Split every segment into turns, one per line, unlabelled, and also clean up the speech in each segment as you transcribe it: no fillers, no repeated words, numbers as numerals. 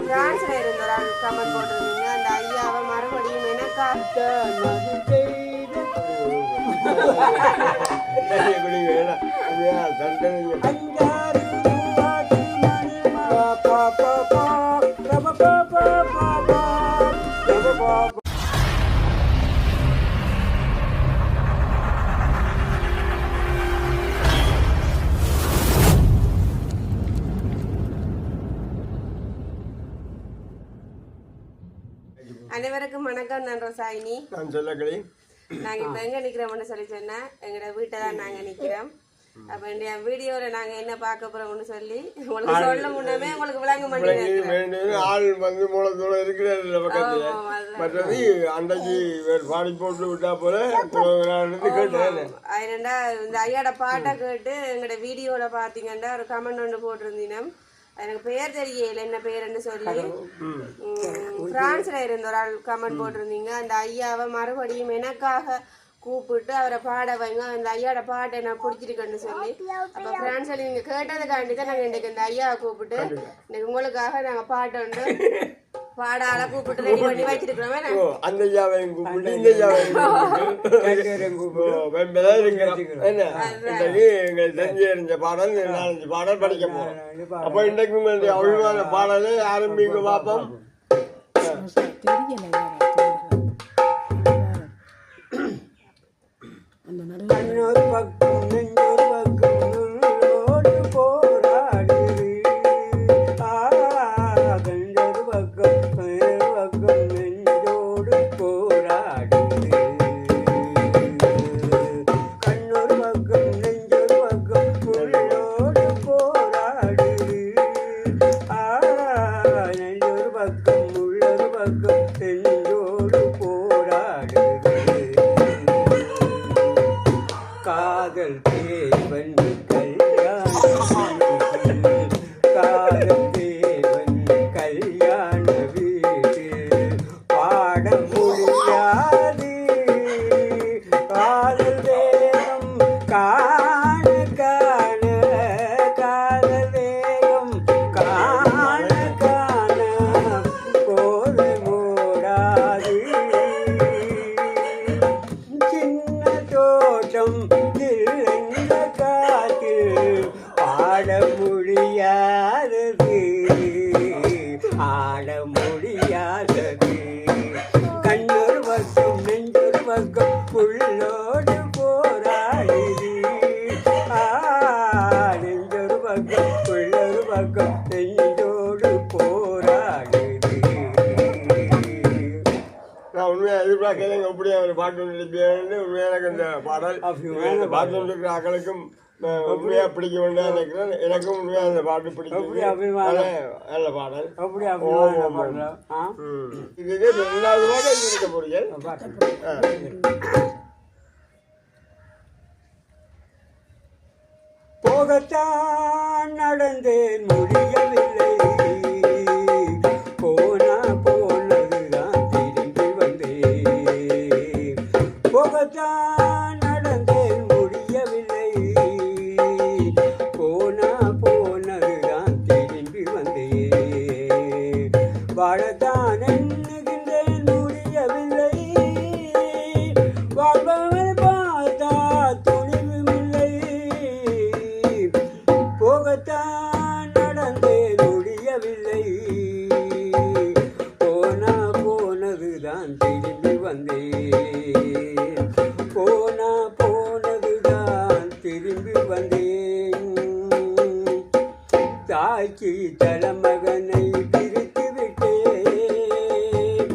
பிரான்ஸ்ல இருந்த ஒரு ஆள் கமெண்ட் போட்டிருந்தீங்க அந்த ஐயாவை மறுபடியும் எனக்கா அனைவருக்கும் வணக்கம். நான் ரோசாயினி.
நான் சொல்லக்கலை.
நாங்கள் இப்போ எங்கே நிற்கிறோம்னு சொல்லி சொன்னேன். எங்களோட வீட்டை தான் நாங்கள் நிற்கிறோம். அப்போ இந்த வீடியோவில் நாங்கள் என்ன பார்க்க போகிறோம்னு சொல்லி உங்களுக்கு சொல்ல முன்னமே உங்களுக்கு விளங்க மாட்டேங்குது.
ஆள் வந்து மூலத்தோடு இருக்கிற பக்கத்தில் மற்றது அன்றைக்கு பாடி போட்டு விட்டா போல கேட்டேன்.
அதுண்டா இந்த ஐயாட பாட்டை கேட்டு எங்களோட வீடியோவில் பார்த்தீங்கன்னா ஒரு கமெண்ட் ஒன்று போட்டிருந்தீங்க. எனக்கு பெயர் தெரியல என்ன பெயர்ன்னு சொல்லி பிரான்ஸ்ல இருந்த ஒரு ஆள் கமெண்ட் போட்டிருந்தீங்க. அந்த ஐயாவை மறுபடியும் எனக்காக கூப்பிட்டு அவரை பாட வைங்க, அந்த ஐயாவோட பாட்டை நான் பிடிச்சிருக்கேன்னு சொல்லி. அப்போ பிரான்ஸ்ல நீங்க கேட்டதுக்காண்டி தான் நாங்கள் இன்றைக்கு இந்த ஐயாவை கூப்பிட்டு இன்னைக்கு உங்களுக்காக நாங்கள் பாட்டை வந்து பாடால கூப்பிட்டு ரெடி பண்ணி வச்சிருக்கிறோம்.
அந்த ஐயாவையும் கூப்பிட்டு இந்த ஐயாவையும் எங்களுக்கு தெரிஞ்ச பாடல் 4-5 பாடல் படிக்க போறோம். அப்போ இன்றைக்கு உங்களுடைய அவிழ்வான பாடலை ஆரம்பிக்க பார்ப்போம்.
இன்னொரு பக்கம் நெஞ்சொரு பக்கம் நுள்ளோடு போராடுது. கண்டொரு பக்கம் வேறு பக்கம் நெஞ்சோடு போராடுது. கண்ணொரு பக்கம் நெஞ்சொரு பக்கம் உள்ளோடு போராடுது. நெஞ்சொரு பக்கம் உள்ளொரு பக்கம் நெஞ்சோடு போராடுது. காதல் தேவன் கல்யாண காதல் தேவன் கல்யாண வீடு பாட முடியாது. காதல் தேவம் காண காண காதல் தேவம் காண காண போது மூடாது. சின்ன தோட்டம் காற்றில் ஆட முடியாதது ஆட முடியாதது. கண்ணொரு பக்கம் நெஞ்சொரு பக்கம் உள்ளோடு போராடுது. நெஞ்சொரு பக்கம் உள்ளொரு பக்கம் நெஞ்சோடு போராடுது.
நான் உண்மையாக எதிர்பார்க்கல எப்படியா ஒரு பாட்டு நினைப்பேன்னு உண்மையாக எனக்கு இந்த பாடல் பாட்டு இருக்கிற ஆக்களுக்கும் உண்மையாக பிடிக்க வேண்டிய நினைக்கிறேன். எனக்கும் உண்மையாக அந்த பாட்டு பிடிக்கும். நல்ல பாடல். இது 2வது பாடல் இருக்க போறீங்க.
போகத்தான் நடந்தேன் முடியவில்லை. போனா போனதுதான் திரும்பி வந்தேன். போகத்தான் நடந்தேன் முடியவில்லை. போனா போனதுதான் திரும்பி வந்தேன். வாழத்தான் எண்ணுகின்றேன் முடியவில்லை. வாழ்பவன் பார்த்தா துணிவுமில்லை. போகத்தான் நடந்தேன் முடியவில்லை. போனா போனதுதான் திரும்பி வந்தேன். போனா போனதுதான் திரும்பி வந்தேன். தாய்க்கு தலைமகனை பிரித்து விட்டேன்.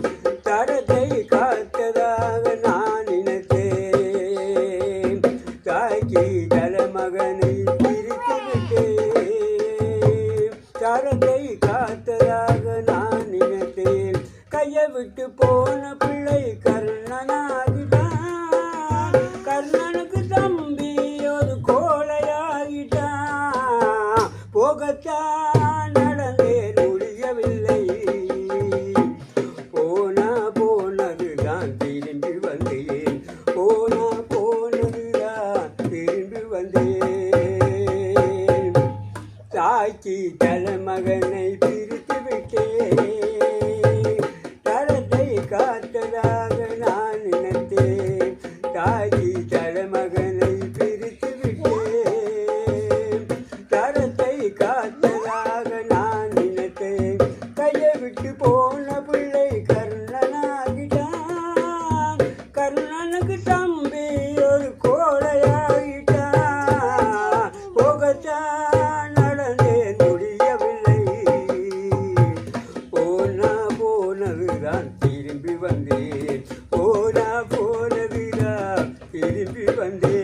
தரத்தை காத்ததாக நான் நினைத்தேன். தாய்க்கு தலைமகனை பிரித்து விட்டேன். தரத்தை காத்ததாக நான் நினைத்தேன். கையை விட்டு போன பிள்ளை கர்ணனாகிட்டான். கர்ணனுக்கு தம்பி ஒரு கோழையாகிட்டான். போகத்தான் நடந்தேன் முடியவில்லை. போனா போனதுதான் திரும்பி வந்தேன். போனா போனதுதான் திரும்பி வந்தேன். தாய்ச்சி தலைமகனை பிரித்து விட்டேன். தரத்தை காத்ததாக நான் நினைத்தேன். தாய்ச்சி தலைமகனை பிரித்து விட்டேன். தரத்தை காத்ததாக நான் நினைத்தேன். கையை விட்டு போன பிள்ளை கர்ணனாகிட்டான். கர்ணனுக்கு தம்பி ஒரு கோழையாகிட்டான். போகத்தான் நடந்தேன் முடியவில்லை. போனதுதான் திரும்பி வந்தேன். போனதுதான் திரும்பி வந்தேன்.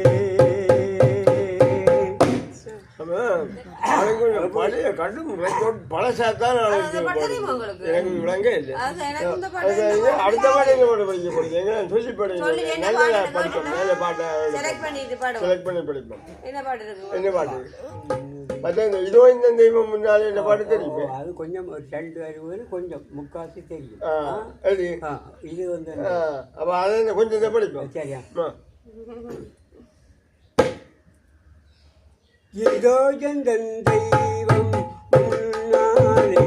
பழைய கடும் பழசாத்தான்
அந்த பாட்டு தெரியுமா உங்களுக்கு?
எனக்கு விளங்க இல்லை.
அது எனக்கு இந்த பாட்டு
அடுத்த பாட்டு எங்க பாட்டு படிக்க போறீங்க? எங்க சொல்லி படிங்க.
சொல்லி என்ன
நல்ல
பாட்டு
படிப்போம். நல்ல பாட்டை
செலக்ட் பண்ணிட்டு பாடுவோம்.
செலக்ட் பண்ணி படிப்போம்.
என்ன பாட்டு இருக்கு?
என்ன பாட்டு? மற்ற இதோ இந்த தெய்வம் முன்னாலே இந்த பாட்டு தெரியுமே.
அது கொஞ்சம் ஒரு 2 அறிவு கொஞ்சம் முக்காசி தெரியும்.
அது
இது வந்து
அப்ப அதை கொஞ்சம் இதை படிப்போம்.
சரியா? இதோ எந்தன் தெய்வம் முன்னாலே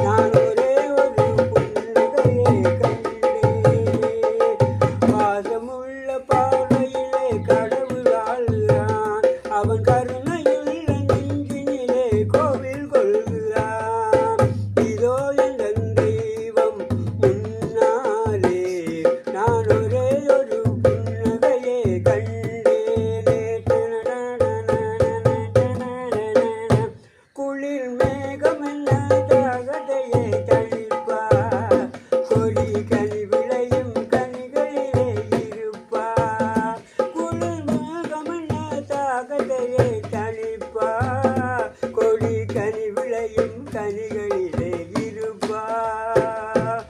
நான் ஒரே ஒரு புன்னகையை கண்டேன். பாசமுள்ள பார்வையிலே கடவுள் வாழ்கிறான். அவன் கருணையுள்ள நெஞ்சினிலே கோவில் கொள்கிறான். இதோ எந்தன் தெய்வம் முன்னாலே நான் ஒரே ஒரு புன்னகையை கண்டேனே. குளிர் மேகம் என்ன தாகதையை தழிப்பார். கொடி கனி விளையும் கனிகளிலே இருப்பார். குளிர் மேகம் என்ன தாகதையை தழிப்பார். கொடி கனி விளையும் கனிகளிலே இருப்பார்.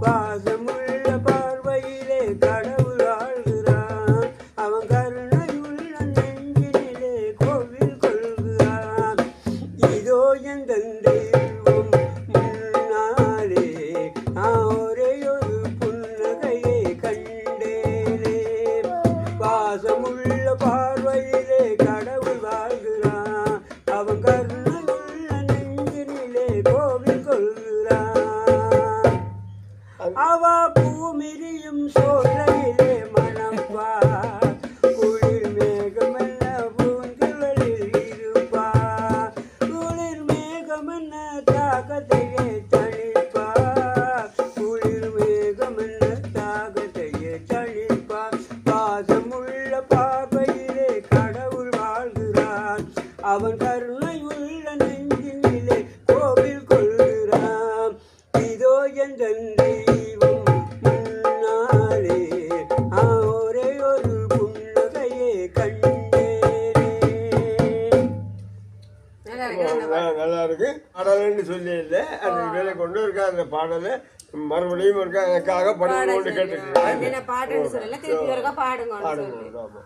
பாசமுள்ள பார்வையிலே கடவுள் வாழ்கிறான். அவன் கருணையுள்ள நெஞ்சினிலே கோவில் கொள்கிறான். இதோ எந்தன் தெய்வம் முன்னாலே நான் ஒரே ஒரு புன்னகையை கண்டேனே. பாசமுள்ள பார்வையிலே கடவுள் வாழ்கிறான். அவன் கருணையுள்ள நெஞ்சினிலே கோவில் கொள்கிறான். அவ பூமிரியும் சோலையிலே மணப்பார். குளிர் மேகமென்ன பூங்குழலில் இருப்பார். குளிர் மேகமென்ன தாகத்தையே தணிப்பார். குளிர் மேகமென்ன தாகத்தையே தணிப்பார். பாசமுள்ள பார்வையிலே கடவுள் வாழ்கிறான். அவன் கருணையுள்ள நெஞ்சினிலே கோவில் கொள்கிறான். இதோ எந்தன் தெய்வம் முன்னாலே ஒரே ஒரு புன்னகையை கண்டேனே.
நல்லா இருக்கு.
நல்லா இருக்கு. பாடல்னு சொல்லி இல்லை, அந்த வேலை கொண்டு இருக்கா அந்த பாடலை மறுபடியும் இருக்கா எனக்காக படிக்கணும்னு கேட்டுக்கிறேன்.
என்ன பாட்டுன்னு சொல்லல, திருப்பி ஒருக்கா பாடுங்கன்னு சொல்லி.
பாடுங்க. ஆமா.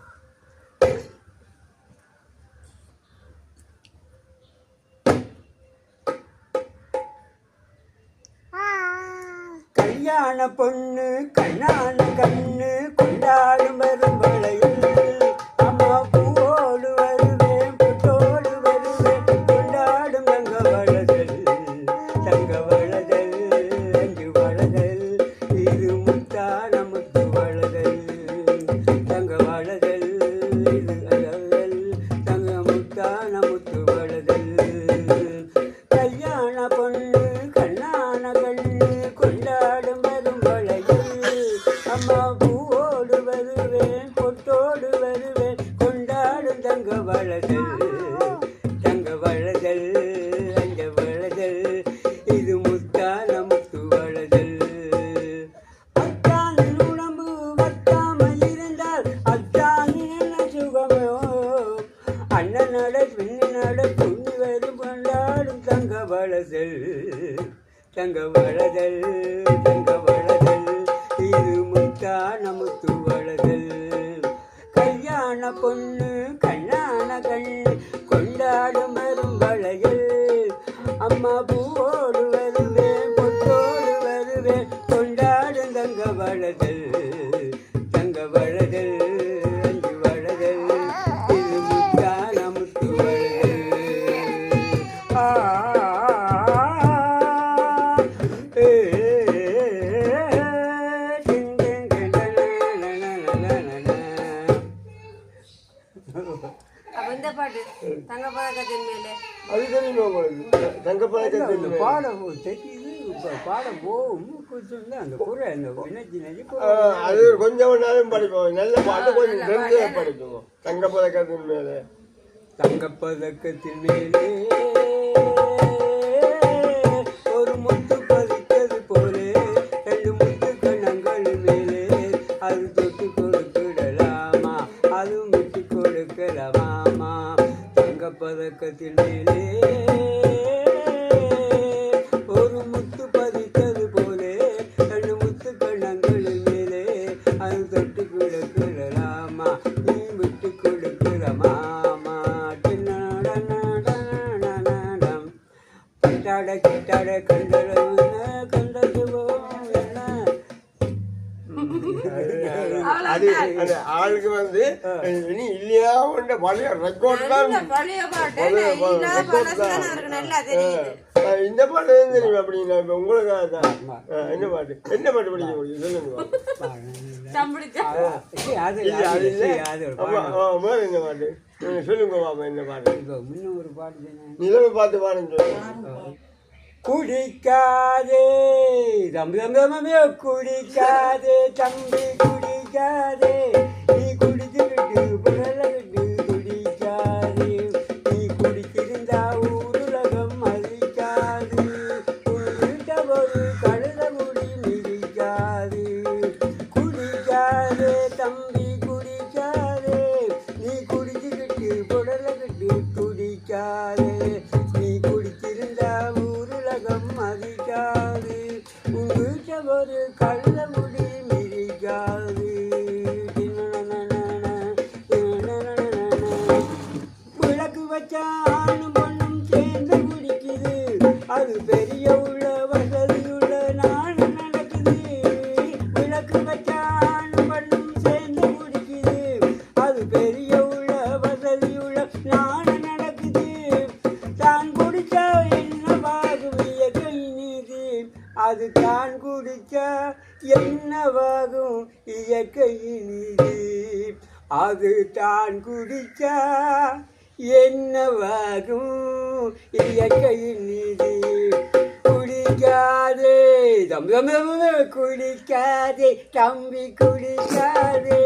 கல்யாண பொண்ணு கண்ணான கண்ணு கொண்டாடும் வரும் வளையில். அம்மா பூவோடு வருவேன் புத்தோடு வருவேன் கொண்டாடும் தங்க வளதல். தங்க வளதல் அஞ்சு வளதல் இது முத்தான முத்து வளதல். தங்க வளதல் இது அழகல் தங்க முத்தான முத்து வளதல். கல்யாண பொண்ணு கண்ணான கண்ணு கொண்டாடும் வரும் வளையில். அம்மா பூவோடு வருவேன் பொட்டோடு வருவேன் கொண்டாடும் தங்க வளதல். தங்க வளதல் அஞ்ச வளதல் இது முத்தான முத்து வளதல். அத்தான் உடம்பு வத்தாமல் இருந்தால் அத்தான் என்ன சுகமோ. அண்ணன் நட பின்னு நட துணி வரும் கொண்டாடும் தங்க வளதல். தங்க வளதல் தங்க வளதல் இது முத்தான முத்து வளதல். கல்யாண பொண்ணு கண்ணான கண்ணு கொண்டாடும் வரும் வளையில். அம்மா பூவோடு வருவேன் பொட்டோடு வருவேன் கொண்டாடும் தங்க வளதல். தங்க வளதல் அஞ்சு வளதல் இது முத்தான முத்து வளதல்.
எந்த பாட்டு தங்கப்பதக்கத்தின் மேலே
அது தெரியுமா உங்களுக்கு தங்கப்பதக்கத்தின்
பாடம் தெரியுது இப்போ பாடம் போகும் கொடுத்துருந்தா அந்த குறை அந்த வினச்சி
அது கொஞ்சம் நாளும் படிப்போம் நல்ல பாட்டு கொஞ்சம் தெரிஞ்சே படிப்போம் தங்கப்பதக்கத்தின் மேலே
தங்கப்பதக்கத்தின் மேலே ஒரு முத்து பதித்தது போலே 2 முத்து கணங்கள் மேலே அது தொட்டு கொடுக்கிடலாமா அதுவும் விட்டு கொடுக்கலாமா தங்கப்பதக்கத்தின் மேலே ஒரு முத்து பதித்தது போலே 2 முத்து கணங்கள் மேலே அது தொட்டு கொடுக்கிடலாமா நீ விட்டு கொடுக்கலாமா கிட்டாட கிட்டாட கண்டது
அது அந்த ஆளுக்கு வந்து இனி இல்லையா பழைய ரெக்கார்ட் தான்
பழைய பாட்டு இல்லாத பழசுதான் அவருக்கு நல்லா தெரியுது.
இந்த பாட்டு தான் தெரியும் அப்படின்னா இப்ப உங்களுக்கு தான் என்ன பாட்டு படிக்க முடியும் சொல்லுங்க
சம்பளிச்சா
அது
அது இல்லை என்ன பாட்டு சொல்லுங்க பாப்பா என்ன பாட்டு
இன்னும் ஒரு பாட்டு
நிலவை பார்த்து பாருங்க சொல்லுங்க
குடிக்காதே தம்பி தம்பி குடிக்காதே தம்பி குடிக்காதே நீ குடிச்சுக்கிட்டு புரளகிட்டு குடிக்காதே நீ குடிச்சிருந்தா ஊருலகம் மதிக்காது உன்கிட்ட ஒரு கழுத முடி மிதிக்காது குடிக்காதே தம்பி குடிக்காதே நீ குடிச்சுக்கிட்டு புரளகிட்டு குடிக்காதே நீ குடிச்சிருந்தா மதிக்காது உங்கிட்ட ஒரு கள்ள முடி மிதிக்காது விளக்கு வச்சா ஆணும் பொண்ணும் சேர்ந்து குடிக்குது அது பெரிய உள்ள வசதியுள்ள நாள் நடக்குது விளக்கு வச்சா ஆணும் பொண்ணும் சேர்ந்து குடிக்குது அது பெரிய உள்ள வசதியுள்ள நாள் நடக்குது தான் குடிச்சா அது தான் குடிச்சா என்னவாகும் இயற்கையின் நீதி அது தான் குடிச்சா என்னவாகும் இயற்கையின் நீதி குடிக்காதே தம்பி குடிக்காதே தம்பி குடிக்காதே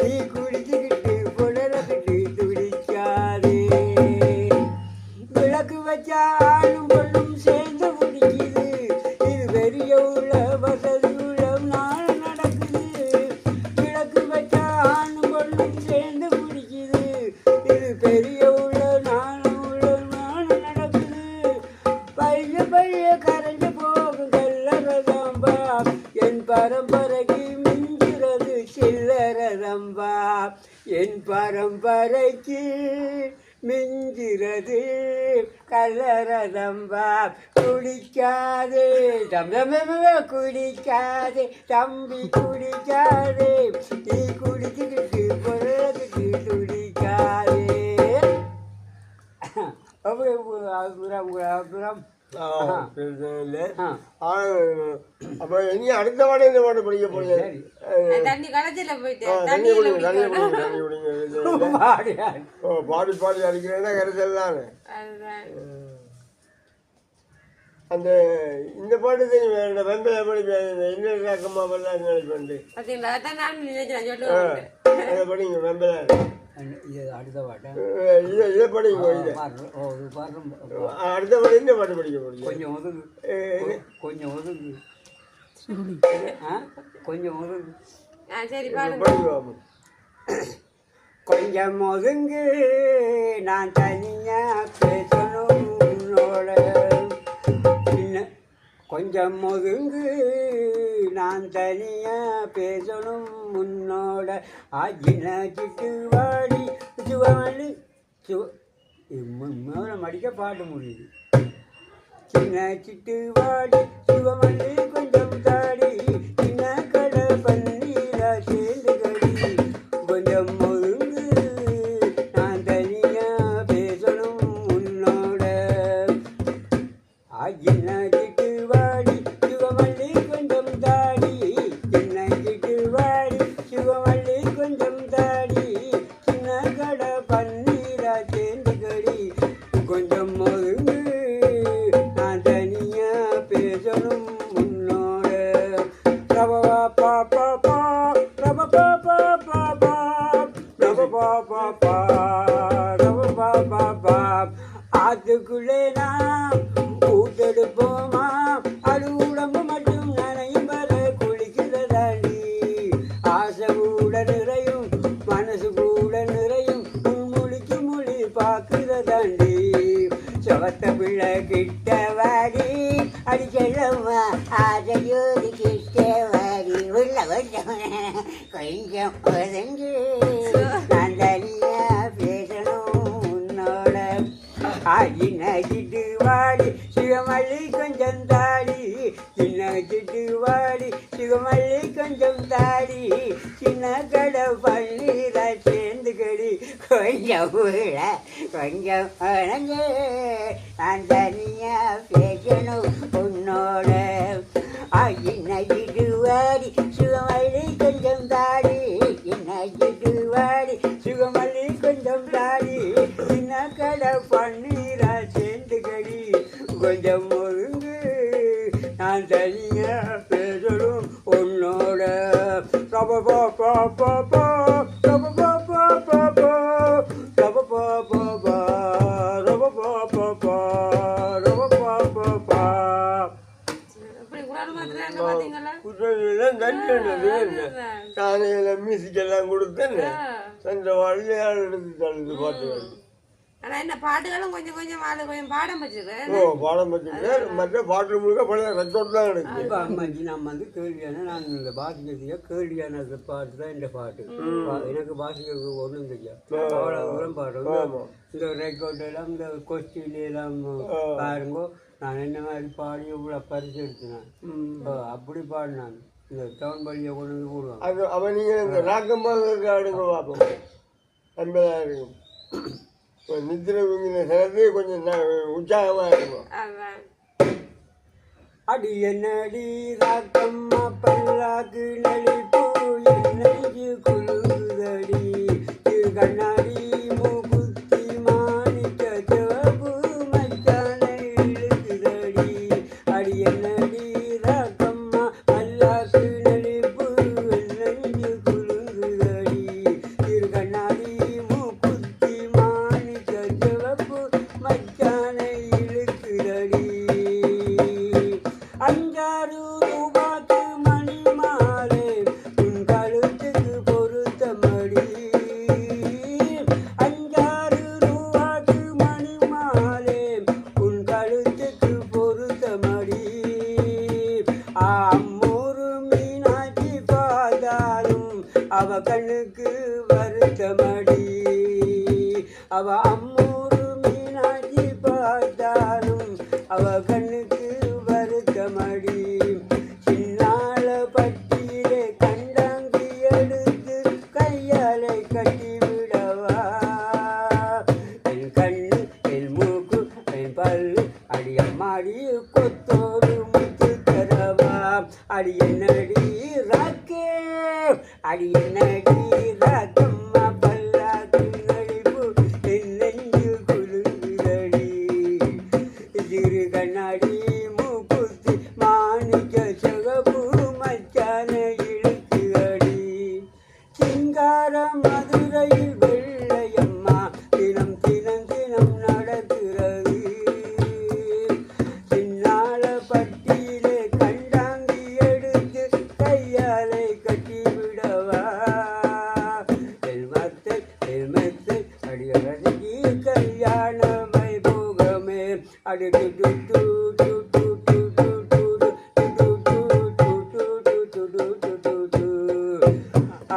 நீ குடிச்சுக்கிட்டு புடலக்கிட்டு துடிக்காதே விளக்கு வச்சா ஆணும் பொண்ணும் சேர்ந்து குடிக்குது பெரிய உள்ள வசதி உள்ள நாள் நடக்குது விளக்கு வச்சா ஆணும் பொண்ணும் சேர்ந்து குடிக்குது இது பெரிய உள்ள நாள் நடக்குது பைய கரைஞ்சு போகும் கல்லறதம்பா என் பரம்பரைக்கு மிஞ்சுறது சில்லறதம்பா என் பரம்பரைக்கு மிஞ்சிறது கல்லறதம்பா குடிக்காதே குடிக்காதே தம்பி குடிக்காதே நீ குடிச்சுக்கிட்டு பொருளுக்கு துடிக்காதே அப்புறம்
அப்ப இனி அடுத்த பாடம் இந்த பாட்டு படிக்க போறீங்க
தண்ணி கடைசியில போயிட்டு
தண்ணி குடிங்க பாடி பாடி அடிக்கிறேன்னா கரைச்சல் அந்த இந்த பாட்டு தெரியும் வெம்பையா படிப்பேன் இன்னொரு ரக்கமா எல்லாம் நினைப்பேன் அதை படிங்க வெம்பையா
அடுத்த பாட்டு
இதை படிங்க அடுத்த பாட்டு இந்த பாட்டு படிக்க போறீங்க
கொஞ்சம் ஒதுங்கு கொஞ்சம் ஒதுங்கு கொஞ்சம் ஒதுங்கு
சரி
படிங்க
கொஞ்சம் ஒதுங்கு நான் தனியா பேசணும் உன்னோட கொஞ்சம் ஒதுங்கு நான் தனியா பேசணும் முன்னோட ஆஜின சிட்டு வாடி சிவமல்லி மேலே மடிக்க பாட முடியுது சின்ன சிட்டு வாடி சிவமல்லி கொஞ்சம் தாடி சின்ன கடை பன்னீரா சேர்ந்து கடி கொஞ்சம் ஒதுங்கு நான் தனியா பேசணும் உன்னோட ஆஜின கொஞ்சம் தாடி சின்ன கடை பன்னீரா ஆத்துக்குள்ளே நாம் கூட்டெடுப்போமா அது உடம்பு மட்டும் நனையும் வர குளிக்கிறதாண்டி ஆசை கூட நிறையும் மனசு கூட நிறையும் முழிக்கு மொழி பார்க்கிறதாண்டி சவத்த பிள்ளை கிட்ட வாடி அடி செல்லம்மா ஆசையோடு கிட்ட வாடி உள்ள கொஞ்சம் ஒதுங்கு நான் தனியா பேசணும் உன்னோட ஆகிட்டு வாடி சிவமல்லி கொஞ்சம் தாடி சின்னச்சிட்டு வாடி சிவமல்லி கொஞ்சம் தாடி சின்ன கடை பன்னீரா சேர்ந்து கடி கொஞ்சம் உள்ள கொஞ்சம் அணங்கு நான் தனியா பேசணும் உன்னோட ஆகிட்டு வாடி சிவமல்லி கொஞ்சம் தாடி சின்னச்சிட்டு வாடி சிவமல்லி கொஞ்சம் தாடி சின்ன கடை பன்னீரா சேர்ந்து கடி கொஞ்சம் ஒழுங்கு நான் தனியா பேசணும் உன்னோட
காலையில மியூசிக்கெல்லாம் கொடுத்தேன் அந்த வழியால் எடுத்து தள்ளுது பாட்டு.
ஆனா என்ன பாட்டுகளும் கொஞ்சம் கொஞ்சம் ஆளு கொஞ்சம் பாடம் வச்சிருக்கேன்.
பாடம் வச்சிருக்கேன். மற்ற பாட்டு முழுக்க பழைய ரெக்கார்ட் தான் இருக்கு.
அம்மாஜி நம்ம வந்து கேள்வியான நான் இந்த பாசிக்கிறதுக்கு கேள்வியான பாட்டு தான் இந்த பாட்டு. எனக்கு பாசிக்கிறது ஒன்றும் தெரியாது. அவ்வளோ தூரம் பாடுறோம். இந்த ரெக்கார்ட் எல்லாம் இந்த கொஸ்டின் எல்லாம் பாருங்க. நான் என்ன மாதிரி பாடி இவ்வளோ பரிசு எடுத்தேன். அப்படி பாடினான் இந்த டவுன் பள்ளியை கொண்டு வந்து போடுவாங்க.
அது அவன் நீங்கள் இந்த ராக்கம்பாக ஆடுங்க பார்ப்போம். 50,000 இருக்கும். நித்திர சேர்த்து கொஞ்சம் உற்சாகமாக இருக்கும்.
அடி என்னடி ராக்கம்மா பல்லாக்கு நலிப்பு என்னைக்கு குழுகுதடி திரு கண்ணாடி மூக்குத்தி மாணிக்க சிவப்பு மச்சானை இழுக்குதடி அடி என்னடி ராக்கம்மா பல்லாக்கு நலிப்பு என்னைக்கு குழுகுதடி திரு கண்ணாடி மூக்குத்தி மாணிக்க சிவப்பு மச்சானை இழுக்குதடி 5-6 ரூபாய்க்கு மணி மாலை உன் கழுத்துக்கு பொருத்தமடி 5-6 ரூபாய்க்கு மணி மாலை உன் கழுத்துக்கு பொருத்தமடி அம்மூரு மீனாட்சி பார்த்தாலும் அவ கண்ணுக்கு வருத்தமடி அவ அம்மூரு மீனாட்சி பார்த்தாலும் அவ கண்ணுக்கு வருத்தமடி சின்னால பட்டியிலே கண்டாங்கி எடுத்து கையாலை கட்டி விடவா என் கண்ணு என் மூக்கு என் பல்லு அடி அம்மாடி கொத்தோடு முத்து தரவா அடி என்னடி ராக்கே அடி என்னடி ராக்கம்மா பல்லாக்கு நடிப்பு என் நெஞ்சு குலுங்குதடி சிறு கண்ணாடி மூக்குத்தி மாணிக்க சிவப்பு மச்சான இழுக்குதடி சிங்கார மதுரையில் வெள்ளையம்மா தினம் தினம் தினம் நடக்கிறது சின்னால பட்டியிலே கண்டாங்கி எடுத்து கையாலை கட்டி விடவா ஹெல்மெத்தை அடியரசி கல்யாண வைபோகமே அடி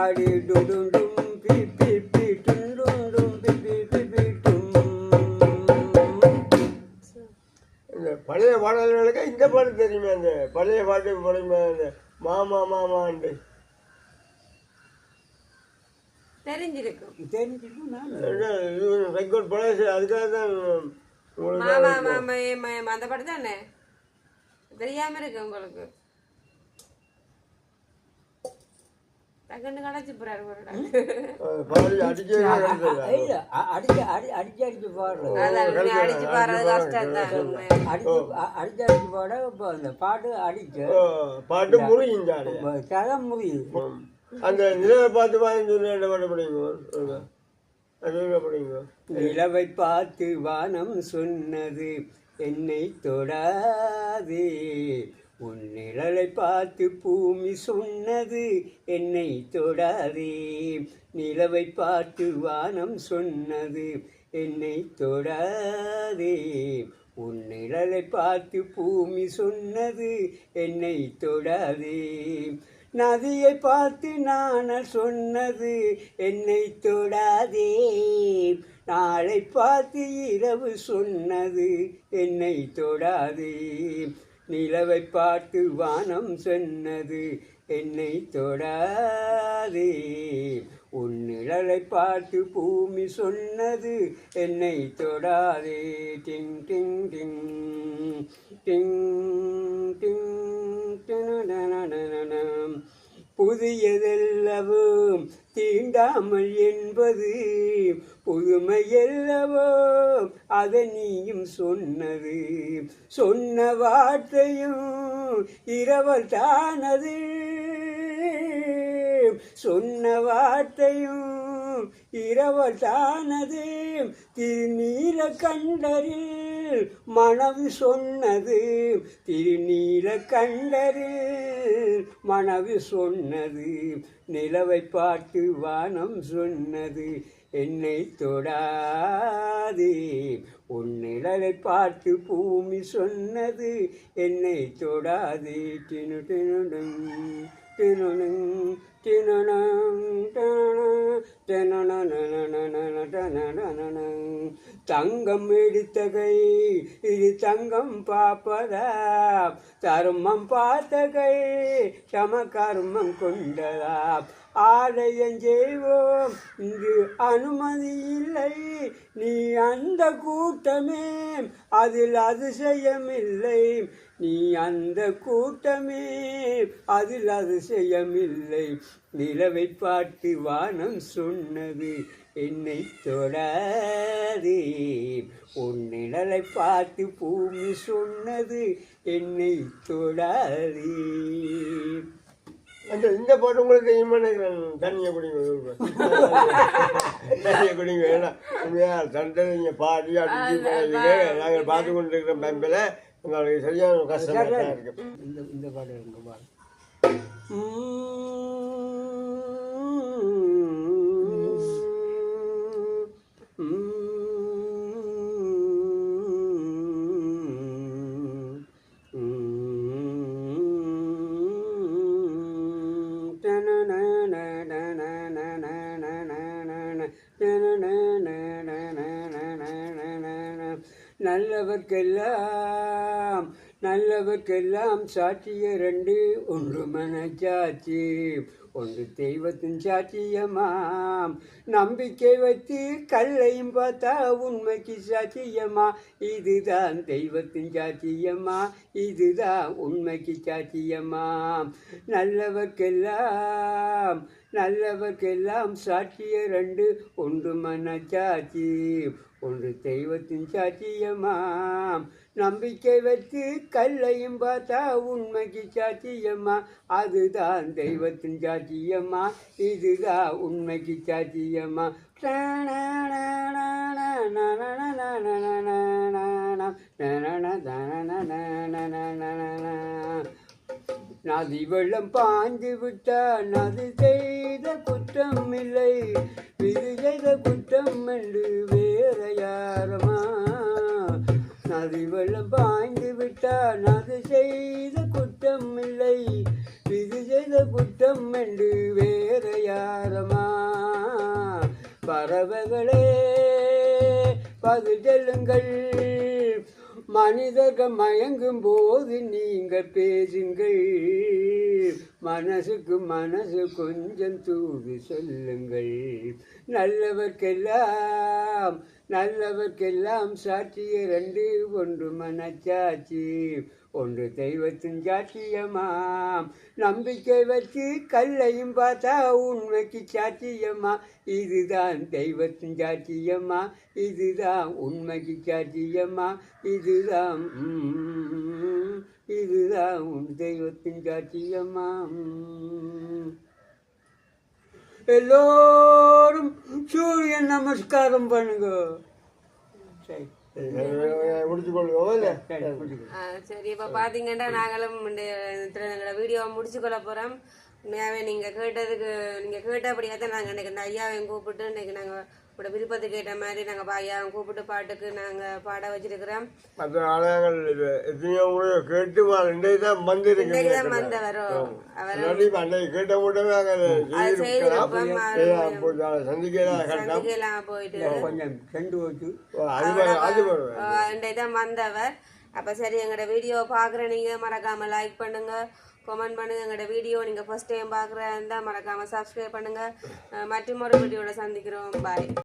அடி டுடும் பி டும்
இந்த பழைய பாடல்களுக்கு இந்த பாட்டு தெரியுமே, அந்த பழைய பாட்டு பழைய அந்த மாமா மாமாண்டு
தெரிஞ்சிருக்கும்.
தெரிஞ்சிருக்கும் நான்
இது ரெக்கார்ட் பழைய அதுக்காக தான்
மாமா மாமா ஏமா அந்த பாட்டு தானே தெரியாம இருக்கு உங்களுக்கு. டக்குன்னு கடைச்சி போறாரு
பாடி அடிச்சு
அடிச்சு பாடுறது
அடிச்சு பாடுறது கஷ்டம் தான்.
அடிச்சு பாட இப்போ அந்த பாட்டு அடிச்சு
பாட்டு முறிஞ்சா
தலை முறியுது.
அந்த நிலவை பார்த்து பாருன்னு சொல்லி என்ன பாட்டு படிங்க அது அப்படிங்க.
நிலவை பார்த்து வானம் சொன்னது என்னை தொடாதே, உன் நிழலை பார்த்து பூமி சொன்னது என்னை தொடாதே. நிலவை பார்த்து வானம் சொன்னது என்னை தொடாதே, உன் நிழலை பார்த்து பூமி சொன்னது என்னை தொடாதே. நதியை பார்த்து நாணல் சொன்னது என்னை தொடாதே, நாளை பார்த்து இரவு சொன்னது என்னை தொடாதே. நிலவை பார்த்து வானம் சொன்னது என்னை தொடாதே, உன் நிழலை பார்த்து பூமி சொன்னது என்னை தொடாதே. டிங் டிங் டிங் டிங் டிங் டிங். புதியதெல்லவும் தீண்டாமல் என்பது புதுமையெல்லவோ அதை நீயும் சொன்னது. சொன்ன வார்த்தையும் இரவல் தானது, சொன்ன வார்த்தையும் இரவல் தானது. திருநீல கண்டரில் மனது சொன்னது, திருநீல கண்டரில் மனது சொன்னது. நிலவை பார்த்து வானம் சொன்னது என்னை தொடாதே, உன் நிழலை பார்த்து பூமி சொன்னது என்னை தொடாதே. டினு டினுடும் டினுடும் டினுடும் தங்கம் எடுத்த கை இது தங்கம் பார்ப்பதா, தர்மம் பார்த்த கை சம கர்மம் கொண்டதா. ஆலயம் செய்வோம் இங்கு அனுமதி இல்லை, நீ அந்த கூட்டமே அதில் அதிசயமில்லை, நீ அந்த கூட்டமே அதில் அதிசயமில்லை. நிலவை பார்த்து வானம் சொன்னது என்னை தொடாதே, உன் நிழலை பார்த்து பூமி சொன்னது என்னை தொடாதே.
இந்த பாட்டு உங்களுக்கு தெரியுமா நினைக்கிறேன். தண்ணியை குடிங்க, தண்ணியை குடிங்க. ஏன்னா உண்மையாக தண்டை நீங்கள் பாடி அடிச்சு நாங்கள் பார்த்து கொண்டு இருக்கிற பம்பில் உங்களுக்கு சரியான கஷ்டமாக தான் இருக்கு.
இந்த பாட்டு இருக்கு பாடு. நல்லவர்க்கெல்லாம் நல்லவர்க்கெல்லாம் சாட்சிய ரெண்டு, ஒன்று மனச்சாட்சி ஒன்று தெய்வத்தின் சாட்சியமாம். நம்பிக்கை வைத்து கல்லையும் பார்த்தா உண்மைக்கு சாட்சியமா, இதுதான் தெய்வத்தின் சாட்சியமா, இதுதான் உண்மைக்கு சாட்சியமாம். நல்லவர்க்கெல்லாம் நல்லவர்க்கெல்லாம் சாட்சிய ரெண்டு, ஒன்று மனச்சாட்சி ஒன்று தெய்வத்தின் சாட்சியமாம். நம்பிக்கை வைத்து கல்லையும் பார்த்தா உண்மைக்கு சாட்சியம்மா, அதுதான் தெய்வத்தின் சாட்சியம்மா, இதுதான் உண்மைக்கு சாட்சியம்மா. நதி வெள்ளம் பாய்ந்து விட்டால் நதி செய்த குற்றம் இல்லை, விதி செய்த குற்றம் என்று வேற யாரமா. நதி வெள்ளம் பாய்ந்து விட்டால் நதி செய்த குற்றம் இல்லை, விதி செய்த குற்றம் என்று வேற யாரமா. பறவைகளே பதில் சொல்லுங்கள், மனிதர்கள் மயங்கும் போது நீங்கள் பேசுங்கள், மனசுக்கு மனசு கொஞ்சம் தூது சொல்லுங்கள். நல்லவர்க்கெல்லாம் நல்லவர்க்கெல்லாம் சாட்சிய ரெண்டு, ஒன்று மனச்சாட்சி ஒன்று தெய்வத்தின் சாட்சியமாம். நம்பிக்கை வச்சு கல்லையும் பார்த்தா உண்மைக்கு சாட்சியம்மா, இதுதான் தெய்வத்தின் சாட்சியம்மா, இதுதான் உண்மைக்கு சாட்சியம்மா, இதுதான் இதுதான் உன் தெய்வத்தின் சாட்சியம்மா. எல்லோரும் சூரியன் நமஸ்காரம் பண்ணுங்க. சரி
முடிச்சு கொள்வோம் இல்லை
சரி இப்போ பார்த்தீங்கன்னா நாங்களும் எங்களோட வீடியோவை முடிச்சுக்கொள்ள போகிறோம். உண்மையாகவே நீங்கள் கேட்டபடியாக தான் நாங்கள் இன்றைக்கி இந்த ஐயாவையும் கூப்பிட்டு இன்றைக்கி நாங்கள் உங்களோட விருப்பத்துக்கு ஏற்ற மாதிரி நாங்கள் ஐயாவை கூப்பிட்டு பாட்டுக்கு நாங்கள் பாட வச்சிருக்கிறோம்.
மற்ற ஆலயங்கள் இது எத்தனையோ கேட்டு இன்றைக்கு தான்
வந்து வரும்
அன்றைக்கு கேட்ட கூட்டமே
சந்திக்கலாம் போயிட்டு
கொஞ்சம் சென்று வச்சு
இன்றைக்கு தான் வந்தவர். அப்போ சரி எங்களோட வீடியோவை பார்க்குற நீங்கள் மறக்காமல் லைக் பண்ணுங்கள், கமெண்ட் பண்ணுங்கள். எங்களோட வீடியோ நீங்கள் ஃபர்ஸ்ட் டைம் பார்க்குறதா இருந்தால் மறக்காமல் சப்ஸ்கிரைப் பண்ணுங்கள். மற்றும் ஒரு வீடியோவில் சந்திக்கிறோம். பாய்.